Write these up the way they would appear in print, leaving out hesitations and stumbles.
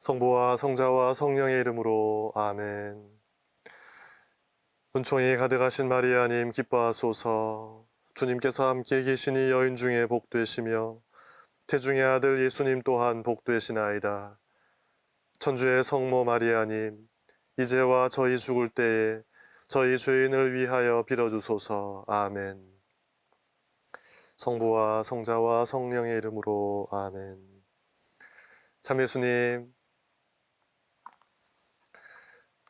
성부와 성자와 성령의 이름으로 아멘. 은총이 가득하신 마리아님 기뻐하소서. 주님께서 함께 계시니 여인 중에 복되시며 태중의 아들 예수님 또한 복되시나이다. 천주의 성모 마리아님, 이제와 저희 죽을 때에 저희 죄인을 위하여 빌어주소서. 아멘. 성부와 성자와 성령의 이름으로 아멘. 참 예수님,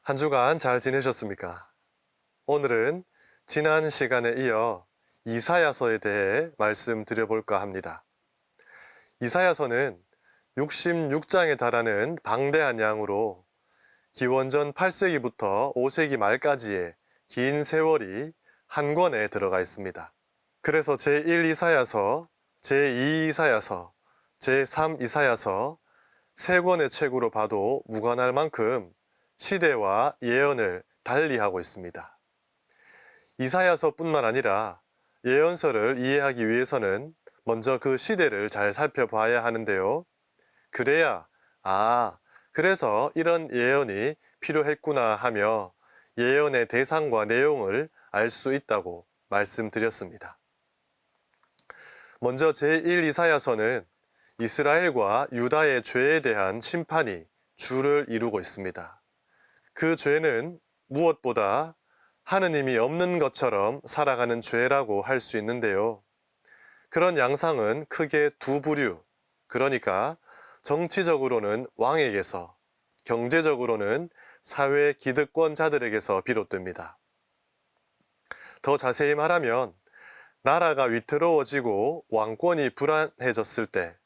한 주간 잘 지내셨습니까? 오늘은 지난 시간에 이어 이사야서에 대해 말씀드려볼까 합니다. 이사야서는 66장에 달하는 방대한 양으로 기원전 8세기부터 5세기 말까지의 긴 세월이 한 권에 들어가 있습니다. 그래서 제1 이사야서, 제2 이사야서, 제3 이사야서 세 권의 책으로 봐도 무관할 만큼 시대와 예언을 달리하고 있습니다. 이사야서뿐만 아니라 예언서를 이해하기 위해서는 먼저 그 시대를 잘 살펴봐야 하는데요. 그래야 그래서 이런 예언이 필요했구나 하며 예언의 대상과 내용을 알 수 있다고 말씀드렸습니다. 먼저 제1 이사야서는 이스라엘과 유다의 죄에 대한 심판이 주를 이루고 있습니다. 그 죄는 무엇보다 하느님이 없는 것처럼 살아가는 죄라고 할 수 있는데요. 그런 양상은 크게 두 부류, 그러니까 정치적으로는 왕에게서, 경제적으로는 사회 기득권자들에게서 비롯됩니다. 더 자세히 말하면 나라가 위태로워지고 왕권이 불안해졌을 때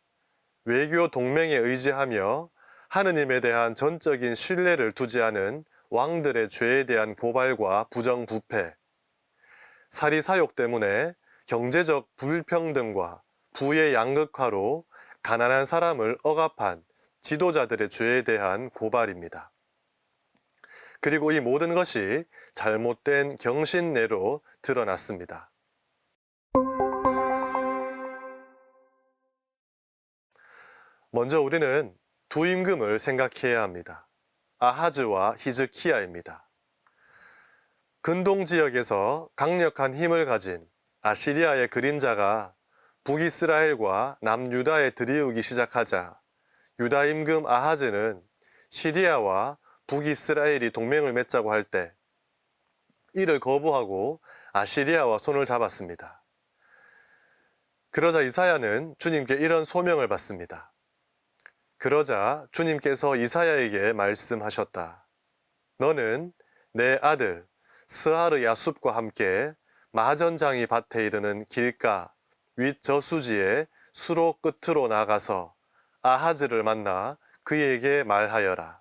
외교 동맹에 의지하며 하느님에 대한 전적인 신뢰를 두지 않은 왕들의 죄에 대한 고발과 부정부패, 사리사욕 때문에 경제적 불평등과 부의 양극화로 가난한 사람을 억압한 지도자들의 죄에 대한 고발입니다. 그리고 이 모든 것이 잘못된 경신내로 드러났습니다. 먼저 우리는 두 임금을 생각해야 합니다. 아하즈와 히즈키야입니다. 근동 지역에서 강력한 힘을 가진 아시리아의 그림자가 북이스라엘과 남유다에 들이우기 시작하자 유다 임금 아하즈는 시리아와 북이스라엘이 동맹을 맺자고 할 때 이를 거부하고 아시리아와 손을 잡았습니다. 그러자 이사야는 주님께 이런 소명을 받습니다. 그러자 주님께서 이사야에게 말씀하셨다. 너는 내 아들 스하르 야숲과 함께 마전장이 밭에 이르는 길가 윗 저수지의 수로 끝으로 나가서 아하즈를 만나 그에게 말하여라.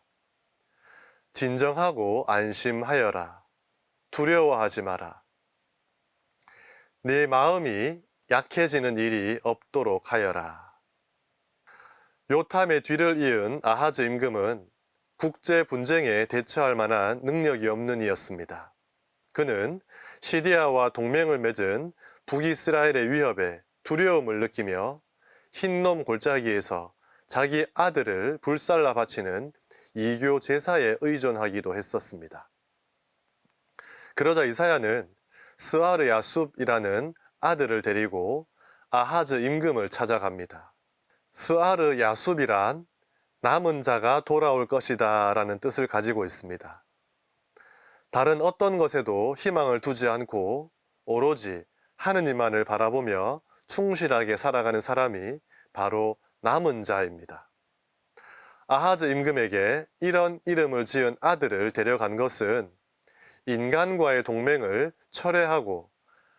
진정하고 안심하여라. 두려워하지 마라. 네 마음이 약해지는 일이 없도록 하여라. 요탐의 뒤를 이은 아하즈 임금은 국제 분쟁에 대처할 만한 능력이 없는 이였습니다. 그는 시리아와 동맹을 맺은 북이스라엘의 위협에 두려움을 느끼며 흰놈 골짜기에서 자기 아들을 불살라 바치는 이교 제사에 의존하기도 했었습니다. 그러자 이사야는 스하르 야숲이라는 아들을 데리고 아하즈 임금을 찾아갑니다. 스하르 야숲이란 남은 자가 돌아올 것이다 라는 뜻을 가지고 있습니다. 다른 어떤 것에도 희망을 두지 않고 오로지 하느님만을 바라보며 충실하게 살아가는 사람이 바로 남은 자입니다. 아하즈 임금에게 이런 이름을 지은 아들을 데려간 것은 인간과의 동맹을 철회하고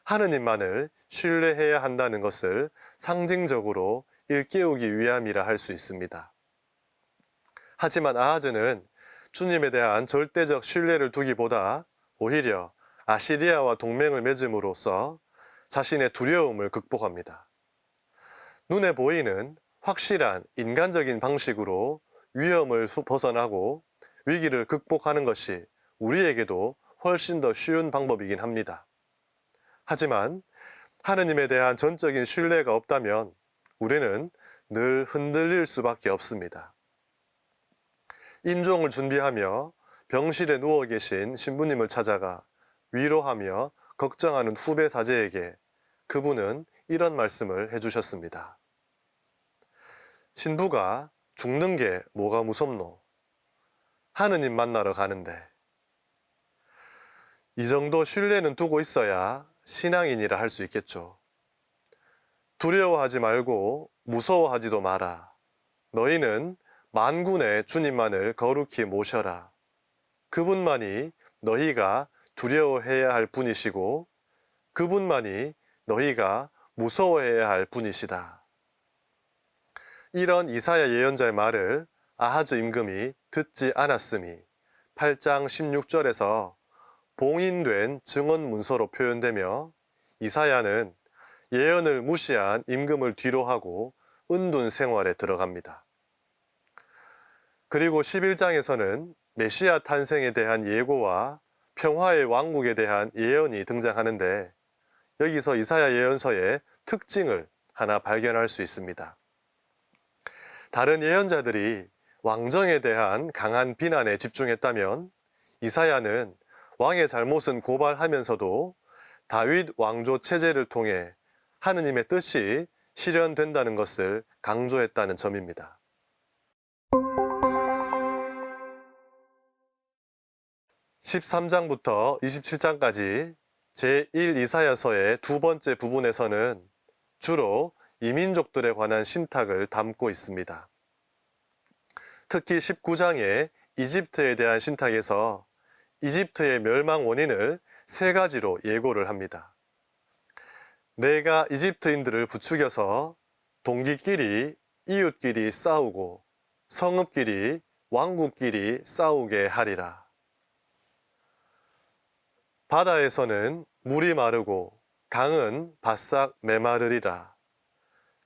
하느님만을 신뢰해야 한다는 것을 상징적으로 일깨우기 위함이라 할 수 있습니다. 하지만 아하즈는 주님에 대한 절대적 신뢰를 두기보다 오히려 아시리아와 동맹을 맺음으로써 자신의 두려움을 극복합니다. 눈에 보이는 확실한 인간적인 방식으로 위험을 벗어나고 위기를 극복하는 것이 우리에게도 훨씬 더 쉬운 방법이긴 합니다. 하지만 하느님에 대한 전적인 신뢰가 없다면 우리는 늘 흔들릴 수밖에 없습니다. 임종을 준비하며 병실에 누워 계신 신부님을 찾아가 위로하며 걱정하는 후배 사제에게 그분은 이런 말씀을 해주셨습니다. 신부가 죽는 게 뭐가 무섭노? 하느님 만나러 가는데. 이 정도 신뢰는 두고 있어야 신앙인이라 할 수 있겠죠. 두려워하지 말고 무서워하지도 마라. 너희는 만군의 주님만을 거룩히 모셔라. 그분만이 너희가 두려워해야 할 분이시고 그분만이 너희가 무서워해야 할 분이시다. 이런 이사야 예언자의 말을 아하즈 임금이 듣지 않았음이 8장 16절에서 봉인된 증언 문서로 표현되며 이사야는 예언을 무시한 임금을 뒤로하고 은둔 생활에 들어갑니다. 그리고 11장에서는 메시아 탄생에 대한 예고와 평화의 왕국에 대한 예언이 등장하는데 여기서 이사야 예언서의 특징을 하나 발견할 수 있습니다. 다른 예언자들이 왕정에 대한 강한 비난에 집중했다면 이사야는 왕의 잘못은 고발하면서도 다윗 왕조 체제를 통해 하느님의 뜻이 실현된다는 것을 강조했다는 점입니다. (13장부터) (27장까지) 제1 이사야서의 두 번째 부분에서는 주로 이민족들에 관한 신탁을 담고 있습니다. 특히 19장의 이집트에 대한 신탁에서 이집트의 멸망 원인을 세 가지로 예고를 합니다. 내가 이집트인들을 부추겨서 동기끼리 이웃끼리 싸우고 성읍끼리 왕국끼리 싸우게 하리라. 바다에서는 물이 마르고 강은 바싹 메마르리라.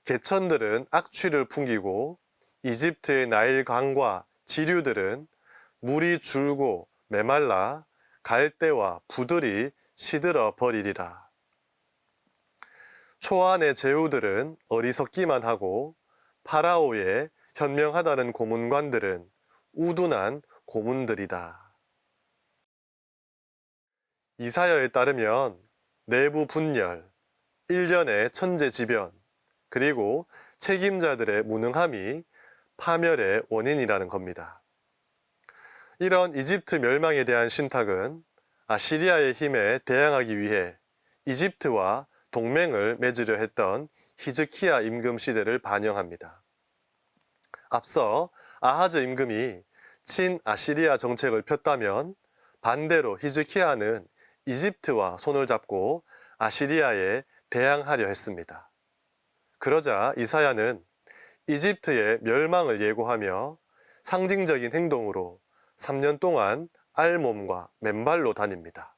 개천들은 악취를 풍기고 이집트의 나일 강과 지류들은 물이 줄고 메말라 갈대와 부들이 시들어 버리리라. 초안의 제후들은 어리석기만 하고 파라오의 현명하다는 고문관들은 우둔한 고문들이다. 이사야에 따르면 내부 분열, 일련의 천재지변, 그리고 책임자들의 무능함이 파멸의 원인이라는 겁니다. 이런 이집트 멸망에 대한 신탁은 아시리아의 힘에 대항하기 위해 이집트와 동맹을 맺으려 했던 히즈키야 임금 시대를 반영합니다. 앞서 아하즈 임금이 친아시리아 정책을 폈다면 반대로 히즈키야는 이집트와 손을 잡고 아시리아에 대항하려 했습니다. 그러자 이사야는 이집트의 멸망을 예고하며 상징적인 행동으로 3년 동안 알몸과 맨발로 다닙니다.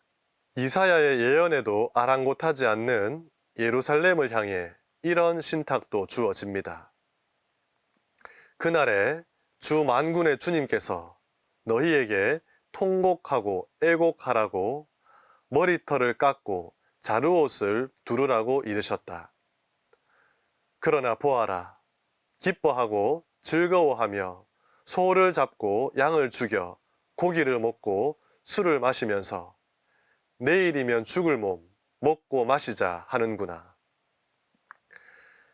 이사야의 예언에도 아랑곳하지 않는 예루살렘을 향해 이런 신탁도 주어집니다. 그날에 주 만군의 주님께서 너희에게 통곡하고 애곡하라고 머리털을 깎고 자루옷을 두르라고 이르셨다. 그러나 보아라, 기뻐하고 즐거워하며 소를 잡고 양을 죽여 고기를 먹고 술을 마시면서 내일이면 죽을 몸 먹고 마시자 하는구나.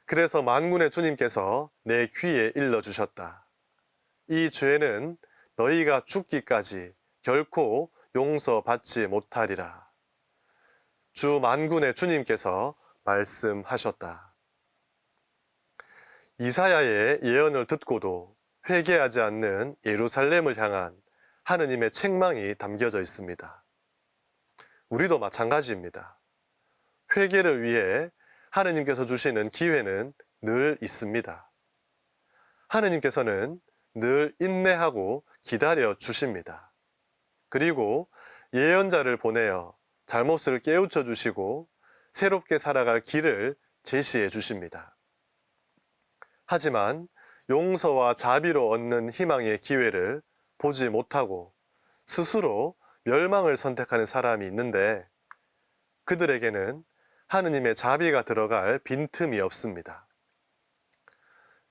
그래서 만군의 주님께서 내 귀에 일러주셨다. 이 죄는 너희가 죽기까지 결코 용서받지 못하리라. 주 만군의 주님께서 말씀하셨다. 이사야의 예언을 듣고도 회개하지 않는 예루살렘을 향한 하느님의 책망이 담겨져 있습니다. 우리도 마찬가지입니다. 회개를 위해 하느님께서 주시는 기회는 늘 있습니다. 하느님께서는 늘 인내하고 기다려 주십니다. 그리고 예언자를 보내어 잘못을 깨우쳐 주시고 새롭게 살아갈 길을 제시해 주십니다. 하지만 용서와 자비로 얻는 희망의 기회를 보지 못하고 스스로 멸망을 선택하는 사람이 있는데 그들에게는 하느님의 자비가 들어갈 빈틈이 없습니다.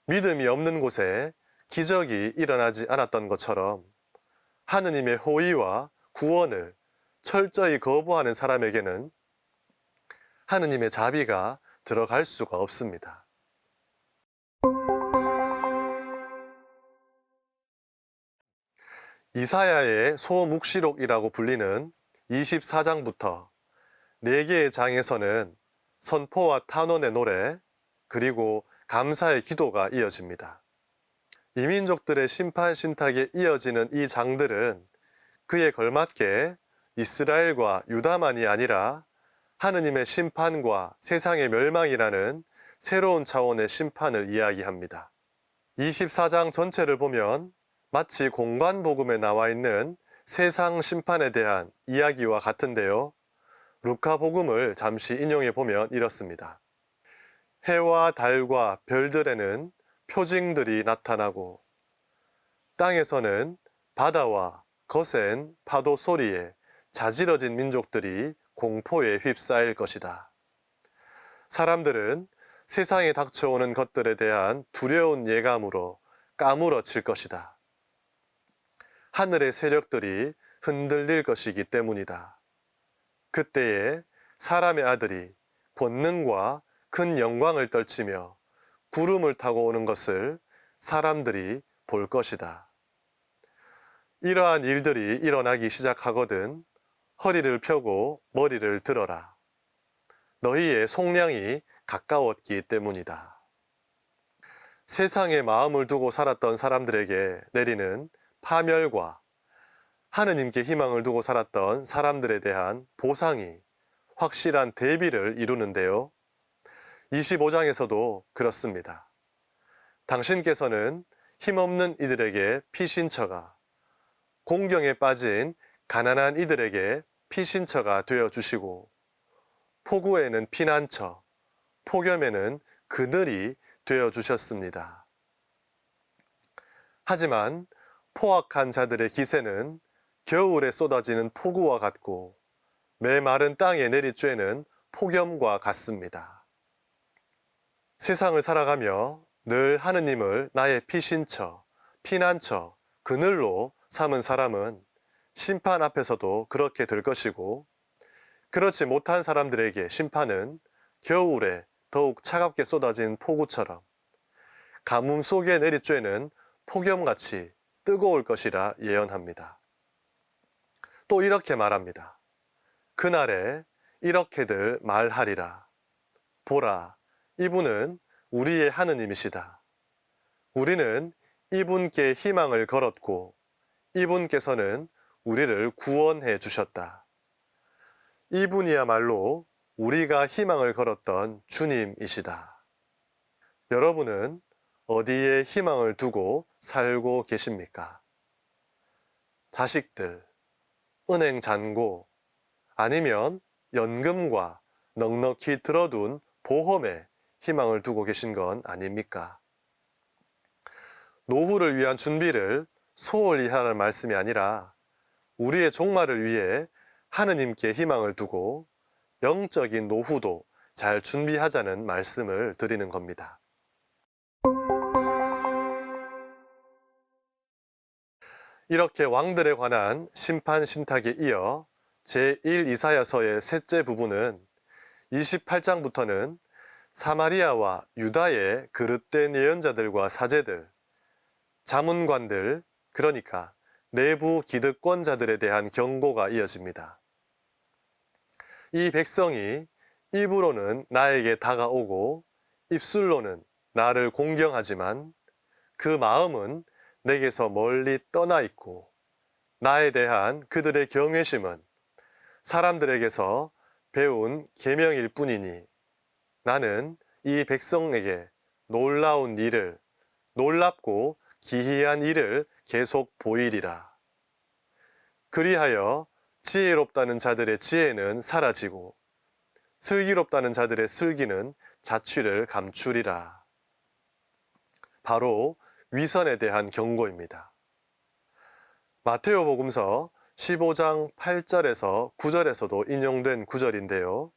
믿음이 없는 곳에 기적이 일어나지 않았던 것처럼 하느님의 호의와 구원을 철저히 거부하는 사람에게는 하느님의 자비가 들어갈 수가 없습니다. 이사야의 소묵시록이라고 불리는 24장부터 4개의 장에서는 선포와 탄원의 노래, 그리고 감사의 기도가 이어집니다. 이민족들의 심판 신탁에 이어지는 이 장들은 그에 걸맞게 이스라엘과 유다만이 아니라 하느님의 심판과 세상의 멸망이라는 새로운 차원의 심판을 이야기합니다. 24장 전체를 보면 마치 공관복음에 나와 있는 세상 심판에 대한 이야기와 같은데요. 루카복음을 잠시 인용해 보면 이렇습니다. 해와 달과 별들에는 표징들이 나타나고 땅에서는 바다와 거센 파도 소리에 자지러진 민족들이 공포에 휩싸일 것이다. 사람들은 세상에 닥쳐오는 것들에 대한 두려운 예감으로 까무러칠 것이다. 하늘의 세력들이 흔들릴 것이기 때문이다. 그때에 사람의 아들이 권능과 큰 영광을 떨치며 구름을 타고 오는 것을 사람들이 볼 것이다. 이러한 일들이 일어나기 시작하거든 허리를 펴고 머리를 들어라. 너희의 속량이 가까웠기 때문이다. 세상에 마음을 두고 살았던 사람들에게 내리는 파멸과 하느님께 희망을 두고 살았던 사람들에 대한 보상이 확실한 대비를 이루는데요. 25장에서도 그렇습니다. 당신께서는 힘없는 이들에게 피신처가, 공경에 빠진 가난한 이들에게 피신처가 되어주시고, 폭우에는 피난처, 폭염에는 그늘이 되어주셨습니다. 하지만 포악한 자들의 기세는 겨울에 쏟아지는 폭우와 같고 메마른 땅에 내리쬐는 폭염과 같습니다. 세상을 살아가며 늘 하느님을 나의 피신처, 피난처, 그늘로 삼은 사람은 심판 앞에서도 그렇게 될 것이고, 그렇지 못한 사람들에게 심판은 겨울에 더욱 차갑게 쏟아진 폭우처럼 가뭄 속에 내리쬐는 폭염같이 뜨거울 것이라 예언합니다. 또 이렇게 말합니다. 그날에 이렇게들 말하리라. 보라, 이분은 우리의 하느님이시다. 우리는 이분께 희망을 걸었고 이분께서는 우리를 구원해 주셨다. 이분이야말로 우리가 희망을 걸었던 주님이시다. 여러분은 어디에 희망을 두고 살고 계십니까? 자식들, 은행 잔고, 아니면 연금과 넉넉히 들어둔 보험에 희망을 두고 계신 건 아닙니까? 노후를 위한 준비를 소홀히 하라는 말씀이 아니라 우리의 종말을 위해 하느님께 희망을 두고 영적인 노후도 잘 준비하자는 말씀을 드리는 겁니다. 이렇게 왕들에 관한 심판 신탁에 이어 제1 이사야서의 셋째 부분은 28장부터는 사마리아와 유다의 그릇된 예언자들과 사제들, 자문관들, 그러니까 내부 기득권자들에 대한 경고가 이어집니다. 이 백성이 입으로는 나에게 다가오고 입술로는 나를 공경하지만 그 마음은 내게서 멀리 떠나 있고 나에 대한 그들의 경외심은 사람들에게서 배운 계명일 뿐이니 나는 이 백성에게 놀라운 일을, 놀랍고 기이한 일을 계속 보이리라. 그리하여 지혜롭다는 자들의 지혜는 사라지고 슬기롭다는 자들의 슬기는 자취를 감추리라. 바로 위선에 대한 경고입니다. 마테오복음서 15장 8절에서 9절에서도 인용된 구절인데요.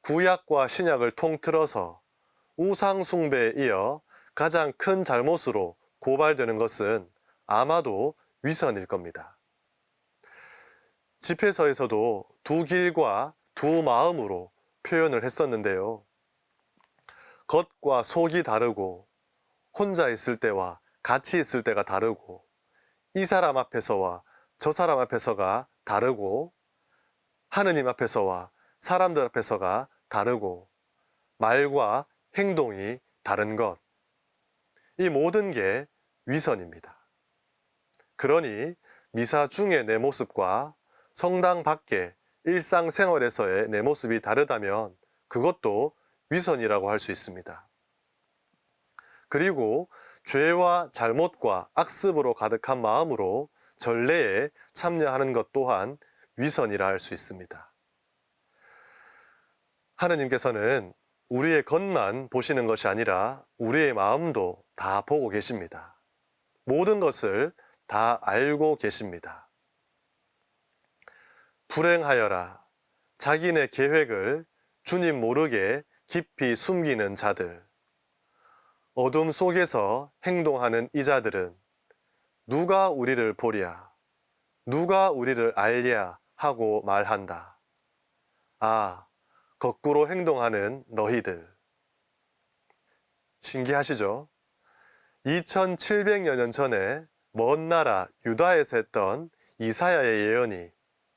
구약과 신약을 통틀어서 우상 숭배에 이어 가장 큰 잘못으로 고발되는 것은 아마도 위선일 겁니다. 집회서에서도 두 길과 두 마음으로 표현을 했었는데요. 겉과 속이 다르고 혼자 있을 때와 같이 있을 때가 다르고 이 사람 앞에서와 저 사람 앞에서가 다르고 하느님 앞에서와 사람들 앞에서가 다르고 말과 행동이 다른 것. 이 모든 게 위선입니다. 그러니 미사 중의 내 모습과 성당 밖의 일상생활에서의 내 모습이 다르다면 그것도 위선이라고 할 수 있습니다. 그리고 죄와 잘못과 악습으로 가득한 마음으로 전례에 참여하는 것 또한 위선이라 할 수 있습니다. 하느님께서는 우리의 겉만 보시는 것이 아니라 우리의 마음도 다 보고 계십니다. 모든 것을 다 알고 계십니다. 불행하여라. 자기네 계획을 주님 모르게 깊이 숨기는 자들. 어둠 속에서 행동하는 이 자들은 누가 우리를 보랴, 누가 우리를 알랴 하고 말한다. 아, 거꾸로 행동하는 너희들. 신기하시죠? 2700여 년 전에 먼 나라 유다에서 했던 이사야의 예언이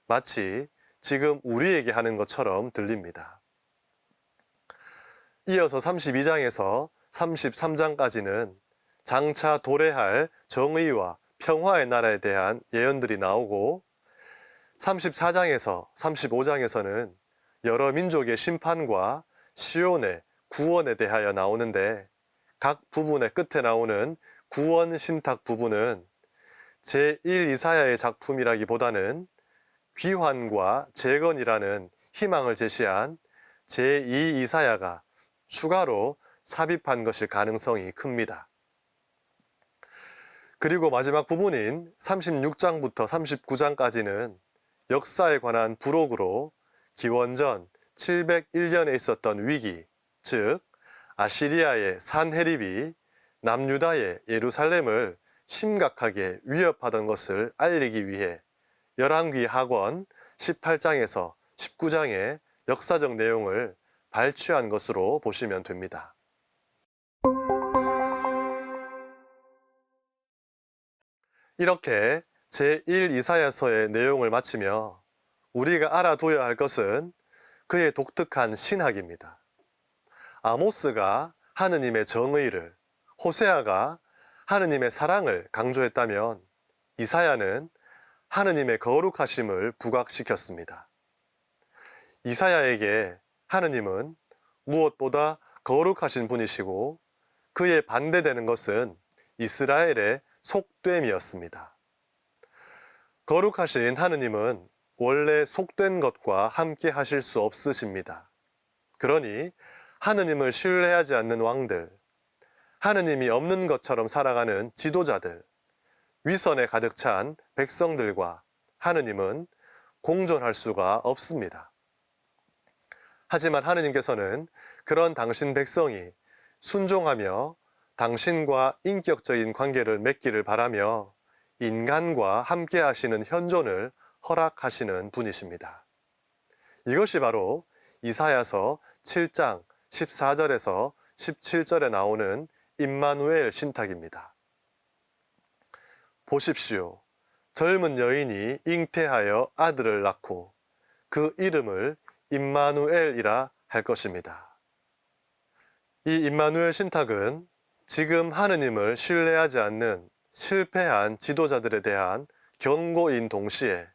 마치 지금 우리에게 하는 것처럼 들립니다. 이어서 32장에서 33장까지는 장차 도래할 정의와 평화의 나라에 대한 예언들이 나오고 34장에서 35장에서는 여러 민족의 심판과 시온의 구원에 대하여 나오는데 각 부분의 끝에 나오는 구원 신탁 부분은 제1 이사야의 작품이라기보다는 귀환과 재건이라는 희망을 제시한 제2 이사야가 추가로 삽입한 것일 가능성이 큽니다. 그리고 마지막 부분인 36장부터 39장까지는 역사에 관한 부록으로 기원전 701년에 있었던 위기, 즉 아시리아의 산헤립이 남유다의 예루살렘을 심각하게 위협하던 것을 알리기 위해 열왕기 하권 18장에서 19장의 역사적 내용을 발췌한 것으로 보시면 됩니다. 이렇게 제1 이사야서의 내용을 마치며 우리가 알아두어야 할 것은 그의 독특한 신학입니다. 아모스가 하느님의 정의를, 호세아가 하느님의 사랑을 강조했다면 이사야는 하느님의 거룩하심을 부각시켰습니다. 이사야에게 하느님은 무엇보다 거룩하신 분이시고 그에 반대되는 것은 이스라엘의 속됨이었습니다. 거룩하신 하느님은 원래 속된 것과 함께 하실 수 없으십니다. 그러니 하느님을 신뢰하지 않는 왕들, 하느님이 없는 것처럼 살아가는 지도자들, 위선에 가득 찬 백성들과 하느님은 공존할 수가 없습니다. 하지만 하느님께서는 그런 당신 백성이 순종하며 당신과 인격적인 관계를 맺기를 바라며 인간과 함께 하시는 현존을 허락하시는 분이십니다. 이것이 바로 이사야서 7장 14절에서 17절에 나오는 임마누엘 신탁입니다. 보십시오. 젊은 여인이 잉태하여 아들을 낳고 그 이름을 임마누엘이라 할 것입니다. 이 임마누엘 신탁은 지금 하느님을 신뢰하지 않는 실패한 지도자들에 대한 경고인 동시에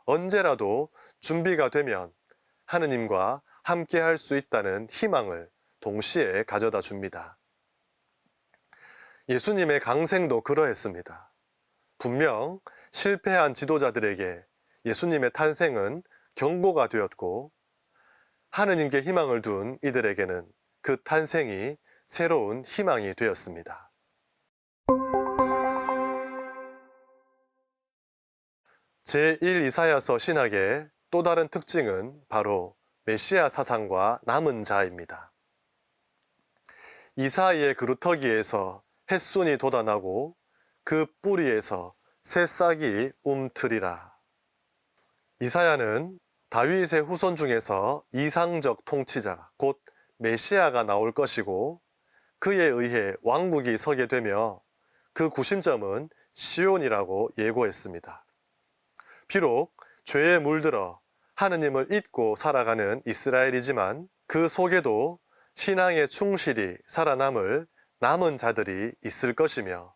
언제라도 준비가 되면 하느님과 함께 할 수 있다는 희망을 동시에 가져다 줍니다. 예수님의 강생도 그러했습니다. 분명 실패한 지도자들에게 예수님의 탄생은 경고가 되었고 하느님께 희망을 둔 이들에게는 그 탄생이 새로운 희망이 되었습니다. 제1 이사야서 신학의 또 다른 특징은 바로 메시아 사상과 남은 자입니다. 이사야의 그루터기에서 햇순이 돋아나고 그 뿌리에서 새싹이 움트리라. 이사야는 다윗의 후손 중에서 이상적 통치자, 곧 메시아가 나올 것이고 그에 의해 왕국이 서게 되며 그 구심점은 시온이라고 예고했습니다. 비록 죄에 물들어 하느님을 잊고 살아가는 이스라엘이지만 그 속에도 신앙에 충실히 살아남을 남은 자들이 있을 것이며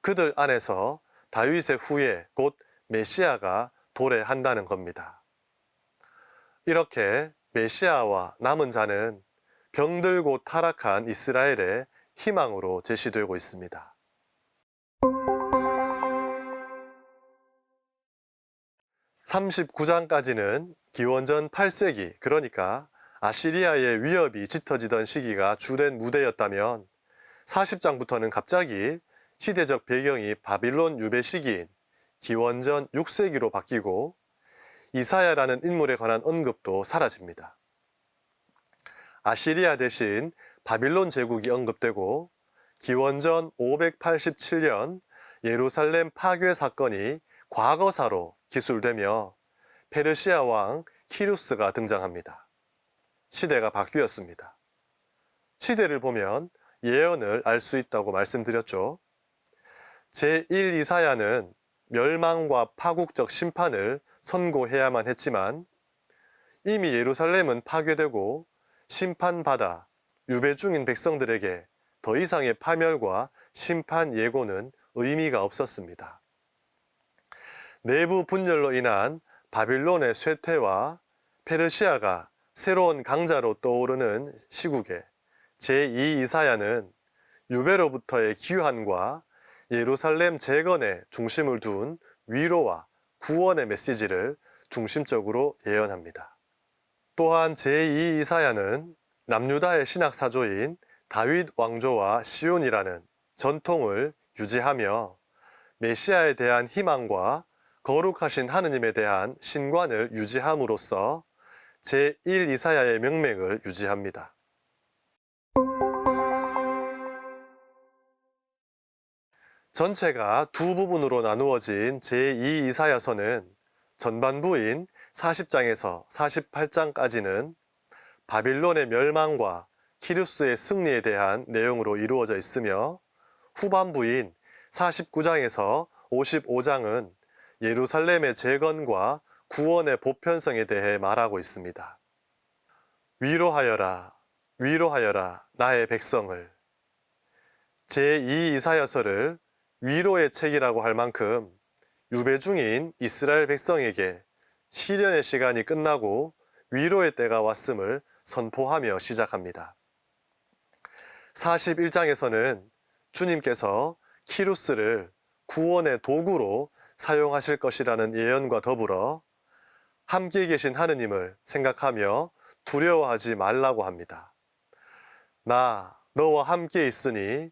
그들 안에서 다윗의 후예 곧 메시아가 도래한다는 겁니다. 이렇게 메시아와 남은 자는 병들고 타락한 이스라엘의 희망으로 제시되고 있습니다. (39장까지는) 기원전 8세기, 그러니까 아시리아의 위협이 짙어지던 시기가 주된 무대였다면 40장부터는 갑자기 시대적 배경이 바빌론 유배 시기인 기원전 6세기로 바뀌고 이사야라는 인물에 관한 언급도 사라집니다. 아시리아 대신 바빌론 제국이 언급되고 기원전 587년 예루살렘 파괴 사건이 과거사로 기술되며 페르시아 왕 키루스가 등장합니다. 시대가 바뀌었습니다. 시대를 보면 예언을 알 수 있다고 말씀드렸죠. 제1 이사야는 멸망과 파국적 심판을 선고해야만 했지만 이미 예루살렘은 파괴되고 심판받아 유배 중인 백성들에게 더 이상의 파멸과 심판 예고는 의미가 없었습니다. 내부 분열로 인한 바빌론의 쇠퇴와 페르시아가 새로운 강자로 떠오르는 시국에 제2 이사야는 유배로부터의 귀환과 예루살렘 재건에 중심을 둔 위로와 구원의 메시지를 중심적으로 예언합니다. 또한 제2 이사야는 남유다의 신학사조인 다윗 왕조와 시온이라는 전통을 유지하며 메시아에 대한 희망과 거룩하신 하느님에 대한 신관을 유지함으로써 제1 이사야의 명맥을 유지합니다. 전체가 두 부분으로 나누어진 제2 이사야서는 전반부인 40장에서 48장까지는 바빌론의 멸망과 키루스의 승리에 대한 내용으로 이루어져 있으며 후반부인 49장에서 55장은 예루살렘의 재건과 구원의 보편성에 대해 말하고 있습니다. 위로하여라, 위로하여라, 나의 백성을. 제2 이사야서를 위로의 책이라고 할 만큼 유배 중인 이스라엘 백성에게 시련의 시간이 끝나고 위로의 때가 왔음을 선포하며 시작합니다. 41장에서는 주님께서 키루스를 구원의 도구로 사용하실 것이라는 예언과 더불어 함께 계신 하느님을 생각하며 두려워하지 말라고 합니다. 나 너와 함께 있으니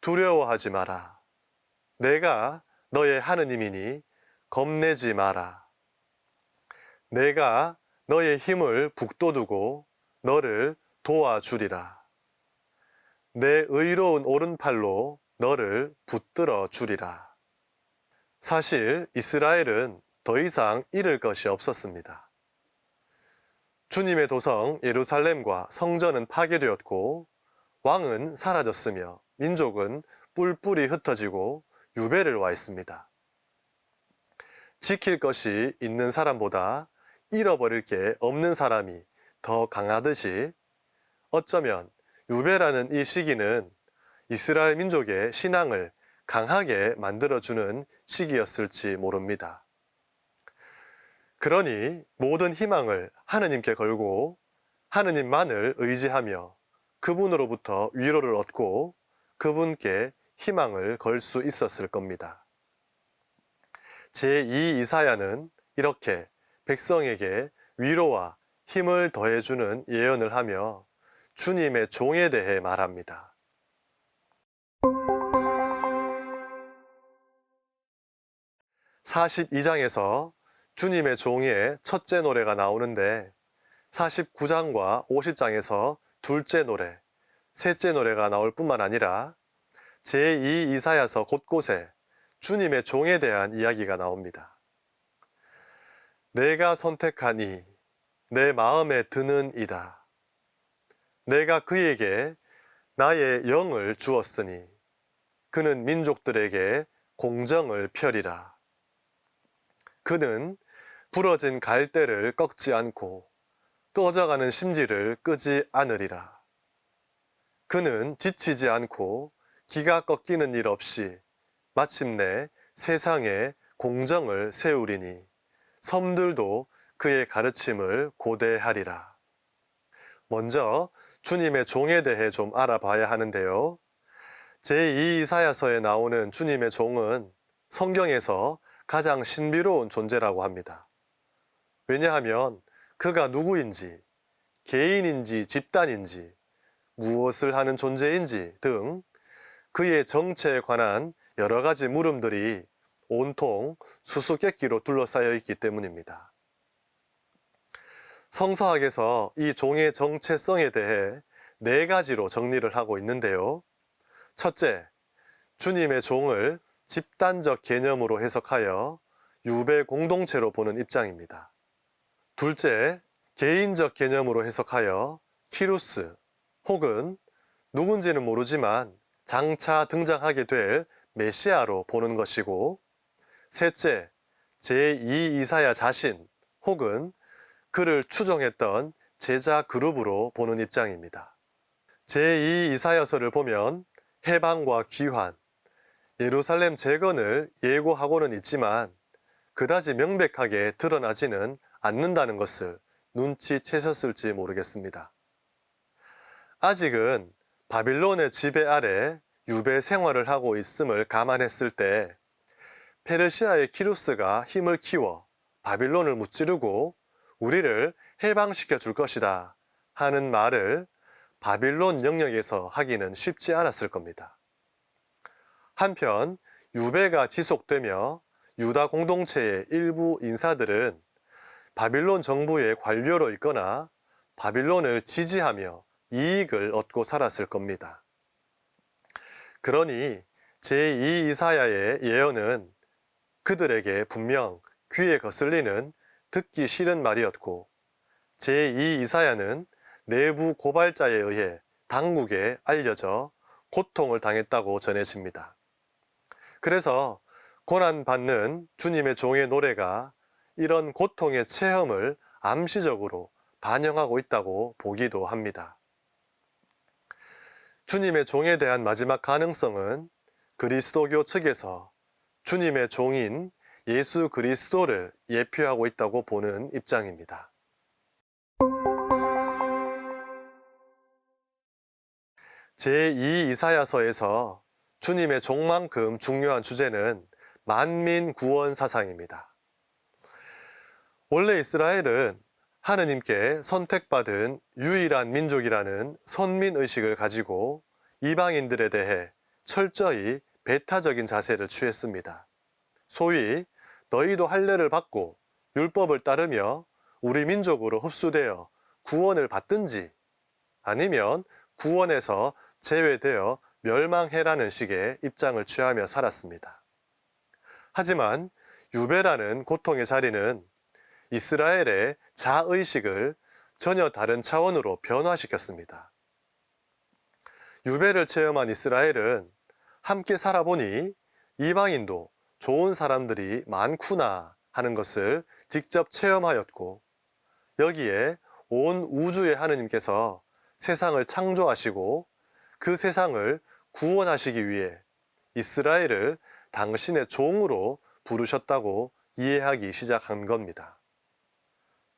두려워하지 마라. 내가 너의 하느님이니 겁내지 마라. 내가 너의 힘을 북돋우고 너를 도와주리라. 내 의로운 오른팔로 너를 붙들어 주리라. 사실 이스라엘은 더 이상 잃을 것이 없었습니다. 주님의 도성 예루살렘과 성전은 파괴되었고 왕은 사라졌으며 민족은 뿔뿔이 흩어지고 유배를 와 있습니다. 지킬 것이 있는 사람보다 잃어버릴 게 없는 사람이 더 강하듯이 어쩌면 유배라는 이 시기는 이스라엘 민족의 신앙을 강하게 만들어주는 시기였을지 모릅니다. 그러니 모든 희망을 하느님께 걸고 하느님만을 의지하며 그분으로부터 위로를 얻고 그분께 희망을 걸 수 있었을 겁니다. 제2 이사야는 이렇게 백성에게 위로와 힘을 더해주는 예언을 하며 주님의 종에 대해 말합니다. 42장에서 주님의 종의 첫째 노래가 나오는데 49장과 50장에서 둘째 노래, 셋째 노래가 나올 뿐만 아니라 제2 이사야서 곳곳에 주님의 종에 대한 이야기가 나옵니다. 내가 선택하니 내 마음에 드는 이다. 내가 그에게 나의 영을 주었으니 그는 민족들에게 공정을 펴리라. 그는 부러진 갈대를 꺾지 않고 꺼져가는 심지를 끄지 않으리라. 그는 지치지 않고 기가 꺾이는 일 없이 마침내 세상에 공정을 세우리니 섬들도 그의 가르침을 고대하리라. 먼저 주님의 종에 대해 좀 알아봐야 하는데요. 제2 이사야서에 나오는 주님의 종은 성경에서 가장 신비로운 존재라고 합니다. 왜냐하면 그가 누구인지, 개인인지 집단인지, 무엇을 하는 존재인지 등 그의 정체에 관한 여러 가지 물음들이 온통 수수께끼로 둘러싸여 있기 때문입니다. 성서학에서 이 종의 정체성에 대해 4가지로 정리를 하고 있는데요. 첫째, 주님의 종을 집단적 개념으로 해석하여 유배 공동체로 보는 입장입니다. 둘째, 개인적 개념으로 해석하여 키루스 혹은 누군지는 모르지만 장차 등장하게 될 메시아로 보는 것이고, 셋째, 제2 이사야 자신 혹은 그를 추종했던 제자 그룹으로 보는 입장입니다. 제2 이사야서를 보면 해방과 귀환, 예루살렘 재건을 예고하고는 있지만 그다지 명백하게 드러나지는 않는다는 것을 눈치채셨을지 모르겠습니다. 아직은 바빌론의 지배 아래 유배 생활을 하고 있음을 감안했을 때 페르시아의 키루스가 힘을 키워 바빌론을 무찌르고 우리를 해방시켜 줄 것이다 하는 말을 바빌론 영역에서 하기는 쉽지 않았을 겁니다. 한편 유배가 지속되며 유다 공동체의 일부 인사들은 바빌론 정부의 관료로 있거나 바빌론을 지지하며 이익을 얻고 살았을 겁니다. 그러니 제2 이사야의 예언은 그들에게 분명 귀에 거슬리는 듣기 싫은 말이었고, 제2 이사야는 내부 고발자에 의해 당국에 알려져 고통을 당했다고 전해집니다. 그래서 고난받는 주님의 종의 노래가 이런 고통의 체험을 암시적으로 반영하고 있다고 보기도 합니다. 주님의 종에 대한 마지막 가능성은 그리스도교 측에서 주님의 종인 예수 그리스도를 예표하고 있다고 보는 입장입니다. 제2 이사야서에서 주님의 종만큼 중요한 주제는 만민 구원 사상입니다. 원래 이스라엘은 하느님께 선택받은 유일한 민족이라는 선민의식을 가지고 이방인들에 대해 철저히 배타적인 자세를 취했습니다. 소위 너희도 할례를 받고 율법을 따르며 우리 민족으로 흡수되어 구원을 받든지 아니면 구원에서 제외되어 멸망해라는 식의 입장을 취하며 살았습니다. 하지만 유배라는 고통의 자리는 이스라엘의 자의식을 전혀 다른 차원으로 변화시켰습니다. 유배를 체험한 이스라엘은 함께 살아보니 이방인도 좋은 사람들이 많구나 하는 것을 직접 체험하였고, 여기에 온 우주의 하느님께서 세상을 창조하시고 그 세상을 구원하시기 위해 이스라엘을 당신의 종으로 부르셨다고 이해하기 시작한 겁니다.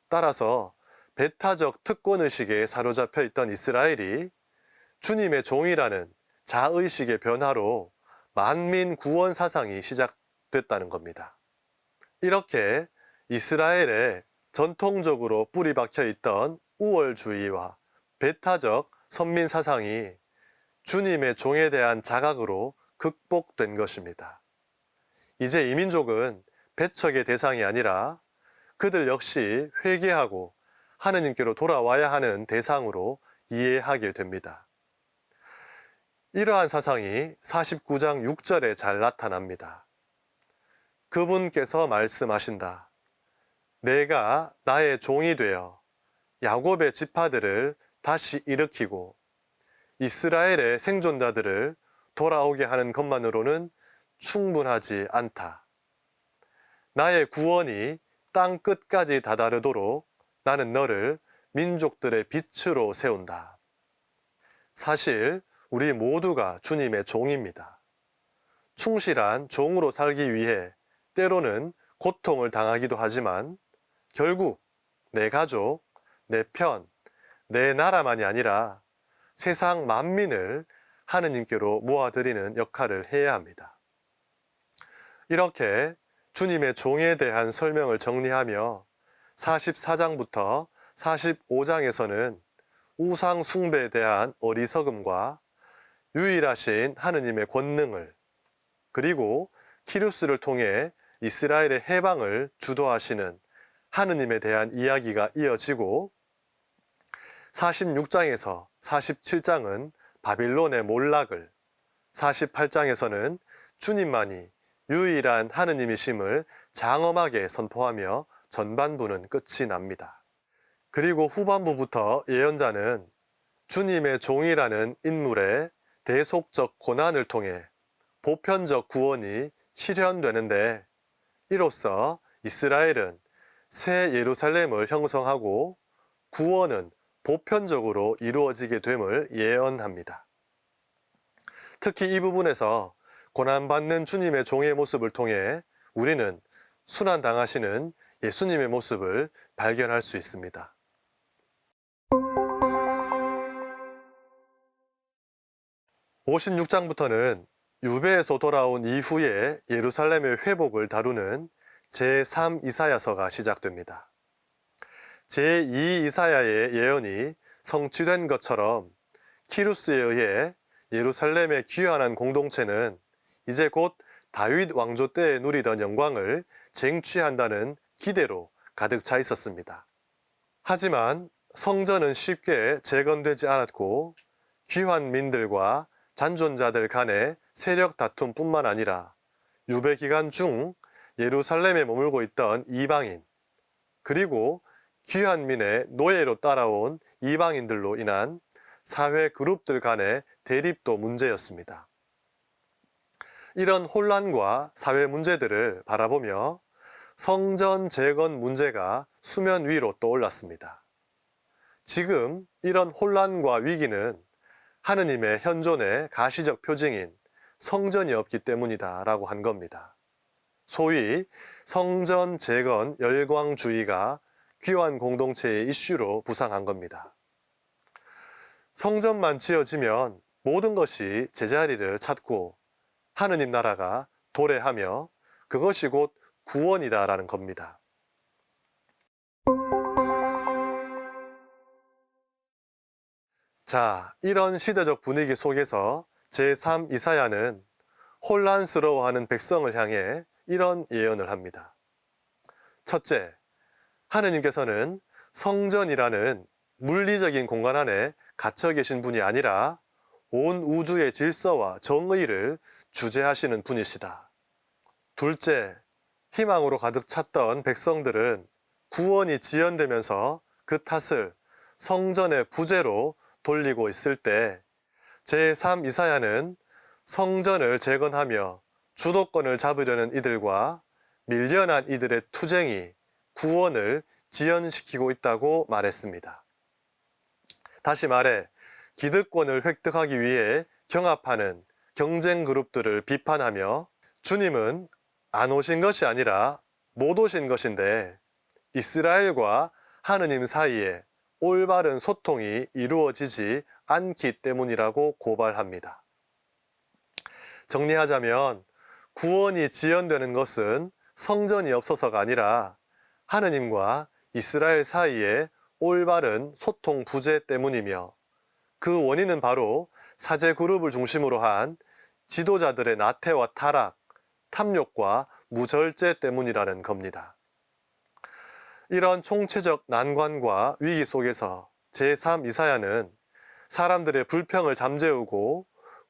따라서 배타적 특권의식에 사로잡혀 있던 이스라엘이 주님의 종이라는 자의식의 변화로 만민 구원 사상이 시작됐다는 겁니다. 이렇게 이스라엘에 전통적으로 뿌리 박혀 있던 우월주의와 배타적 선민 사상이 주님의 종에 대한 자각으로 극복된 것입니다. 이제 이 민족은 배척의 대상이 아니라 그들 역시 회개하고 하느님께로 돌아와야 하는 대상으로 이해하게 됩니다. 이러한 사상이 49장 6절에 잘 나타납니다. 그분께서 말씀하신다. 내가 나의 종이 되어 야곱의 지파들을 다시 일으키고 이스라엘의 생존자들을 돌아오게 하는 것만으로는 충분하지 않다. 나의 구원이 땅 끝까지 다다르도록 나는 너를 민족들의 빛으로 세운다. 사실 우리 모두가 주님의 종입니다. 충실한 종으로 살기 위해 때로는 고통을 당하기도 하지만 결국 내 가족, 내 편, 내 나라만이 아니라 세상 만민을 하느님께로 모아드리는 역할을 해야 합니다. 이렇게 주님의 종에 대한 설명을 정리하며 44장부터 45장에서는 우상 숭배에 대한 어리석음과 유일하신 하느님의 권능을, 그리고 키루스를 통해 이스라엘의 해방을 주도하시는 하느님에 대한 이야기가 이어지고, 46장에서 47장은 바빌론의 몰락을, 48장에서는 주님만이 유일한 하느님이심을 장엄하게 선포하며 전반부는 끝이 납니다. 그리고 후반부부터 예언자는 주님의 종이라는 인물의 대속적 고난을 통해 보편적 구원이 실현되는데, 이로써 이스라엘은 새 예루살렘을 형성하고 구원은 보편적으로 이루어지게 됨을 예언합니다. 특히 이 부분에서 고난받는 주님의 종의 모습을 통해 우리는 순환당하시는 예수님의 모습을 발견할 수 있습니다. 56장부터는 유배에서 돌아온 이후의 예루살렘의 회복을 다루는 제3 이사야서가 시작됩니다. 제2 이사야의 예언이 성취된 것처럼 키루스에 의해 예루살렘의 귀환한 공동체는 이제 곧 다윗 왕조 때에 누리던 영광을 쟁취한다는 기대로 가득 차 있었습니다. 하지만 성전은 쉽게 재건되지 않았고 귀환민들과 잔존자들 간의 세력 다툼뿐만 아니라 유배 기간 중 예루살렘에 머물고 있던 이방인, 그리고 귀환민의 노예로 따라온 이방인들로 인한 사회 그룹들 간의 대립도 문제였습니다. 이런 혼란과 사회 문제들을 바라보며 성전 재건 문제가 수면 위로 떠올랐습니다. 지금 이런 혼란과 위기는 하느님의 현존의 가시적 표징인 성전이 없기 때문이다 라고 한 겁니다. 소위 성전 재건 열광주의가 귀환 공동체의 이슈로 부상한 겁니다. 성전만 지어지면 모든 것이 제자리를 찾고 하느님 나라가 도래하며 그것이 곧 구원이다라는 겁니다. 자, 이런 시대적 분위기 속에서 제3 이사야는 혼란스러워하는 백성을 향해 이런 예언을 합니다. 첫째, 하느님께서는 성전이라는 물리적인 공간 안에 갇혀 계신 분이 아니라 온 우주의 질서와 정의를 주재하시는 분이시다. 둘째, 희망으로 가득 찼던 백성들은 구원이 지연되면서 그 탓을 성전의 부재로 돌리고 있을 때 제3 이사야는 성전을 재건하며 주도권을 잡으려는 이들과 밀려난 이들의 투쟁이 구원을 지연시키고 있다고 말했습니다. 다시 말해 기득권을 획득하기 위해 경합하는 경쟁 그룹들을 비판하며 주님은 안 오신 것이 아니라 못 오신 것인데 이스라엘과 하느님 사이에 올바른 소통이 이루어지지 않기 때문이라고 고발합니다. 정리하자면 구원이 지연되는 것은 성전이 없어서가 아니라 하느님과 이스라엘 사이에 올바른 소통 부재 때문이며 그 원인은 바로 사제 그룹을 중심으로 한 지도자들의 나태와 타락, 탐욕과 무절제 때문이라는 겁니다. 이런 총체적 난관과 위기 속에서 제3 이사야는 사람들의 불평을 잠재우고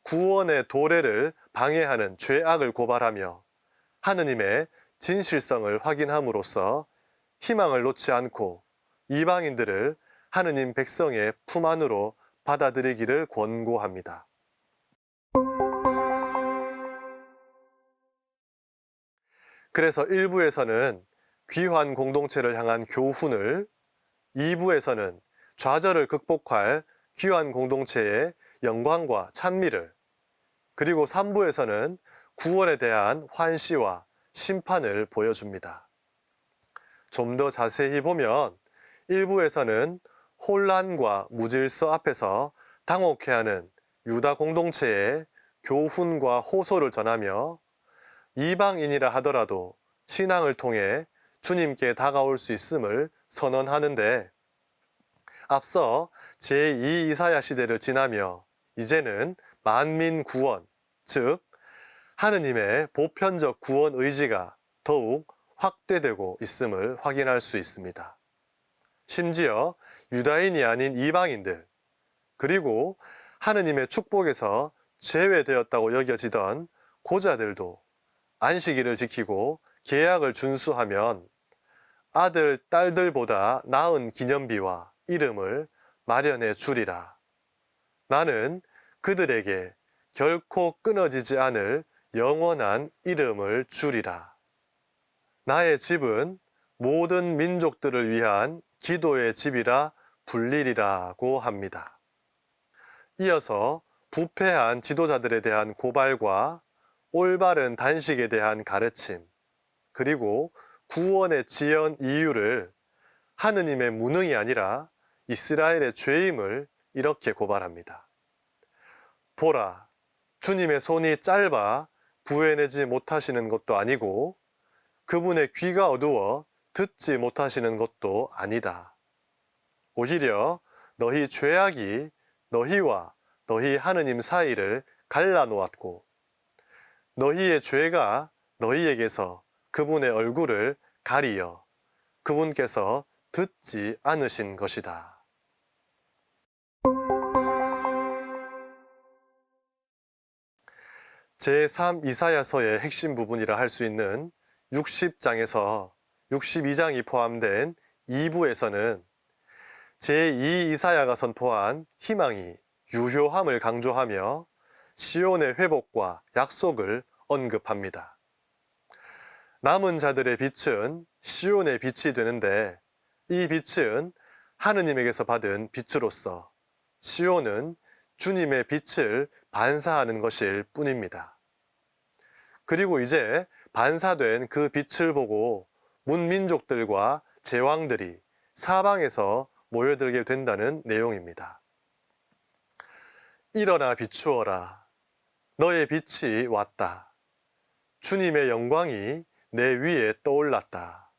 구원의 도래를 방해하는 죄악을 고발하며 하느님의 진실성을 확인함으로써 희망을 놓지 않고 이방인들을 하느님 백성의 품 안으로 받아들이기를 권고합니다. 그래서 1부에서는 귀환 공동체를 향한 교훈을, 2부에서는 좌절을 극복할 귀환 공동체의 영광과 찬미를, 그리고 3부에서는 구원에 대한 환시와 심판을 보여줍니다. 좀 더 자세히 보면 1부에서는 혼란과 무질서 앞에서 당혹해하는 유다 공동체의 교훈과 호소를 전하며 이방인이라 하더라도 신앙을 통해 주님께 다가올 수 있음을 선언하는데, 앞서 제2 이사야 시대를 지나며 이제는 만민 구원, 즉 하느님의 보편적 구원 의지가 더욱 확대되고 있음을 확인할 수 있습니다. 심지어 유다인이 아닌 이방인들, 그리고 하느님의 축복에서 제외되었다고 여겨지던 고자들도 안식일을 지키고 계약을 준수하면 아들, 딸들보다 나은 기념비와 이름을 마련해 주리라. 나는 그들에게 결코 끊어지지 않을 영원한 이름을 주리라. 나의 집은 모든 민족들을 위한 기도의 집이라 불리리라고 합니다. 이어서 부패한 지도자들에 대한 고발과 올바른 단식에 대한 가르침, 그리고 구원의 지연 이유를 하느님의 무능이 아니라 이스라엘의 죄임을 이렇게 고발합니다. 보라, 주님의 손이 짧아 구해내지 못하시는 것도 아니고 그분의 귀가 어두워 듣지 못하시는 것도 아니다. 오히려 너희 죄악이 너희와 너희 하느님 사이를 갈라놓았고 너희의 죄가 너희에게서 그분의 얼굴을 가리어 그분께서 듣지 않으신 것이다. 제3 이사야서의 핵심 부분이라 할 수 있는 60장에서 62장이 포함된 2부에서는 제2 이사야가 선포한 희망이 유효함을 강조하며 시온의 회복과 약속을 언급합니다. 남은 자들의 빛은 시온의 빛이 되는데 이 빛은 하느님에게서 받은 빛으로서 시온은 주님의 빛을 반사하는 것일 뿐입니다. 그리고 이제 반사된 그 빛을 보고 문민족들과 제왕들이 사방에서 모여들게 된다는 내용입니다. 일어나 비추어라. 너의 빛이 왔다. 주님의 영광이 내 위에 떠올랐다.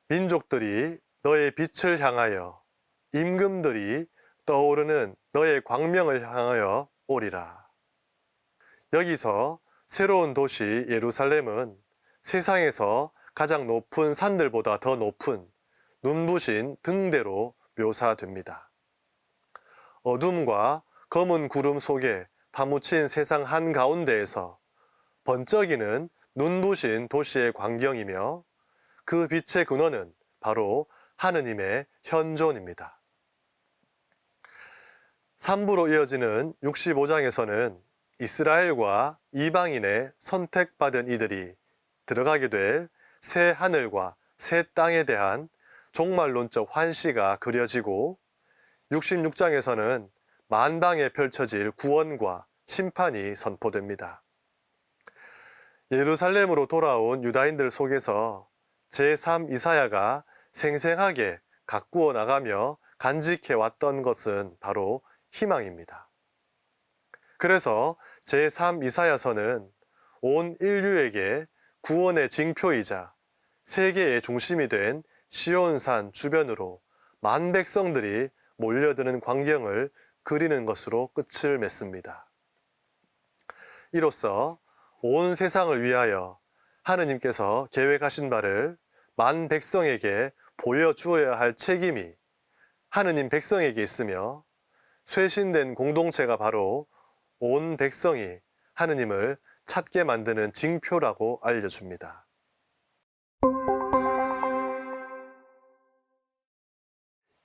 민족들이 너의 빛을 향하여, 임금들이 떠오르는 너의 광명을 향하여 오리라. 여기서 새로운 도시 예루살렘은 세상에서 가장 높은 산들보다 더 높은 눈부신 등대로 묘사됩니다. 어둠과 검은 구름 속에 파묻힌 세상 한가운데에서 번쩍이는 눈부신 도시의 광경이며 그 빛의 근원은 바로 하느님의 현존입니다. 3부로 이어지는 65장에서는 이스라엘과 이방인의 선택받은 이들이 들어가게 될 새 하늘과 새 땅에 대한 종말론적 환시가 그려지고 66장에서는 만방에 펼쳐질 구원과 심판이 선포됩니다. 예루살렘으로 돌아온 유다인들 속에서 제3 이사야가 생생하게 가꾸어 나가며 간직해 왔던 것은 바로 희망입니다. 그래서 제3 이사야서는 온 인류에게 구원의 징표이자 세계의 중심이 된 시온산 주변으로 만 백성들이 몰려드는 광경을 그리는 것으로 끝을 맺습니다. 이로써 온 세상을 위하여 하느님께서 계획하신 바를 만 백성에게 보여주어야 할 책임이 하느님 백성에게 있으며 쇄신된 공동체가 바로 온 백성이 하느님을 찾게 만드는 징표라고 알려줍니다.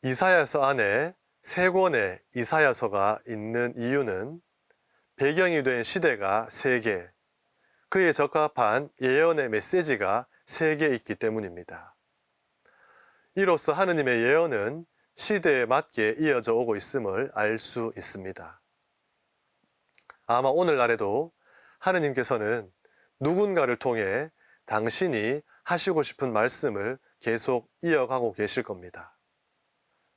이사야서 안에 세 권의 이사야서가 있는 이유는 배경이 된 시대가 세 개, 그에 적합한 예언의 메시지가 세 개 있기 때문입니다. 이로써 하느님의 예언은 시대에 맞게 이어져 오고 있음을 알 수 있습니다. 아마 오늘날에도 하느님께서는 누군가를 통해 당신이 하시고 싶은 말씀을 계속 이어가고 계실 겁니다.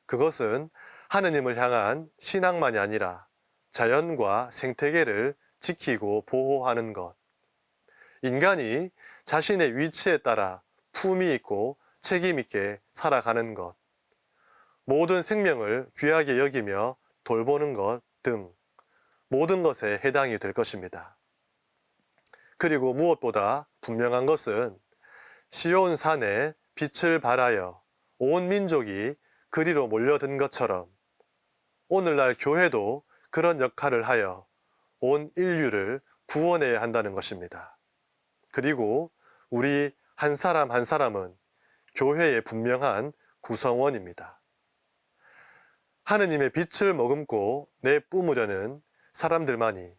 그것은 하느님을 향한 신앙만이 아니라 자연과 생태계를 지키고 보호하는 것, 인간이 자신의 위치에 따라 품위 있고 책임 있게 살아가는 것, 모든 생명을 귀하게 여기며 돌보는 것 등 모든 것에 해당이 될 것입니다. 그리고 무엇보다 분명한 것은 시온 산에 빛을 발하여 온 민족이 그리로 몰려든 것처럼 오늘날 교회도 그런 역할을 하여 온 인류를 구원해야 한다는 것입니다. 그리고 우리 한 사람 한 사람은 교회의 분명한 구성원입니다. 하느님의 빛을 머금고 내뿜으려는 사람들만이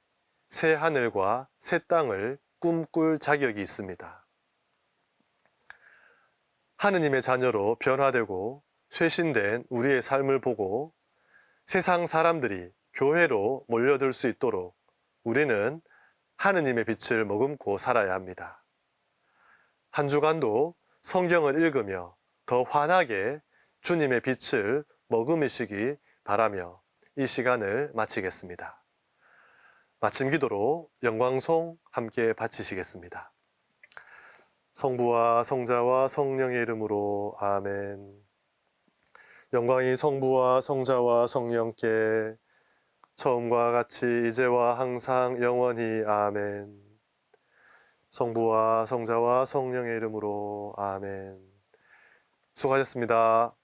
새 하늘과 새 땅을 꿈꿀 자격이 있습니다. 하느님의 자녀로 변화되고 쇄신된 우리의 삶을 보고 세상 사람들이 교회로 몰려들 수 있도록 우리는 하느님의 빛을 머금고 살아야 합니다. 한 주간도 성경을 읽으며 더 환하게 주님의 빛을 머금으시기 바라며 이 시간을 마치겠습니다. 마침 기도로 영광송 함께 바치시겠습니다. 성부와 성자와 성령의 이름으로 아멘. 영광이 성부와 성자와 성령께 처음과 같이 이제와 항상 영원히 아멘. 성부와 성자와 성령의 이름으로 아멘. 수고하셨습니다.